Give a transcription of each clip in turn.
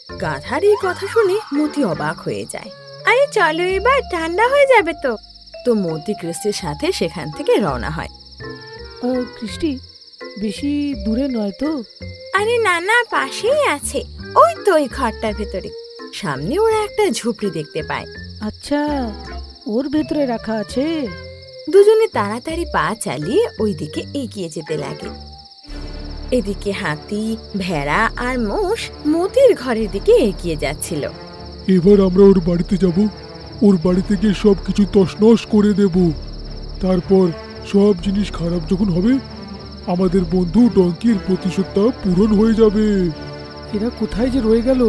গাধার এই কথা শুনে মতি অবাক হয়ে যায়। আরে চলো, এবার ঠান্ডা হয়ে যাবে তো। তো মতি কৃষ্টির সাথে সেখান থেকে রওনা হয়। কৃষ্টি, বেশি দূরে নয় তো? আরে না না, পাশেই আছে, ওই তো ওই ঘরটার ভেতরে। সামনে ওরা একটা ঝুপড়ি দেখতে পায়। আচ্ছা, ওর ভেতরে রাখা আছে। দুজনে তাড়াতাড়ি পা চালিয়ে ওই দিকে এগিয়ে যেতে লাগে। এদিকে হাতি, ভেড়া আর মোষ মতির ঘরের দিকে এগিয়ে যাচ্ছিল। এবার আমরা ওর বাড়িতে যাব, ওর বাড়িতে গিয়ে সবকিছু তছনছ করে দেব। তারপর সব জিনিস খারাপ যখন হবে, আমাদের বন্ধু ডঙ্কির প্রতিশোধটা পূরণ হয়ে যাবে। এরা কোথায় যে রয়ে গেল?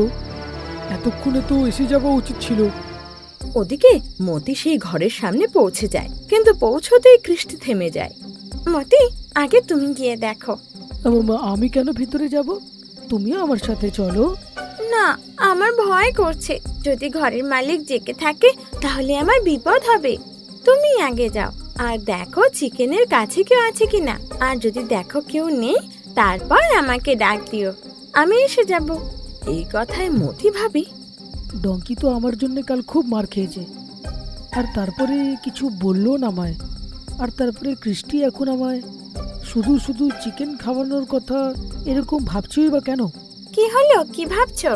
এতক্ষণে তো এসে যাওয়া উচিত ছিল। ওদিকে মতি সেই ঘরের সামনে পৌঁছে যায়, কিন্তু পৌঁছতেই কৃষ্টি থেমে যায়। মতি, আগে তুমি গিয়ে দেখো। আমি কেন ভিতরে যাব? তুমিও আমার সাথে চলো। না, আমার ভয় করছে। যদি ঘরের মালিক জেগে থাকে তাহলে আমার বিপদ হবে। তুমি আগে যাও আর দেখো চিকেনের কাছে কেউ আছে কিনা। আর যদি দেখো কেউ নেই, তারপর আমাকে ডাক দিও, আমি এসে যাব। এই কথায় মতি ভাবি, ডঙ্কি তো আমার জন্য কাল খুব মার খেয়েছে, আর তারপরে কিছু বললো না আমায়। আর তারপরে কৃষ্টি এখন আমায় শুধু শুধু চিকেন খাওয়ানোর কথা এরকম ভাবছই বা কেন? কি হলো, কি ভাবছো?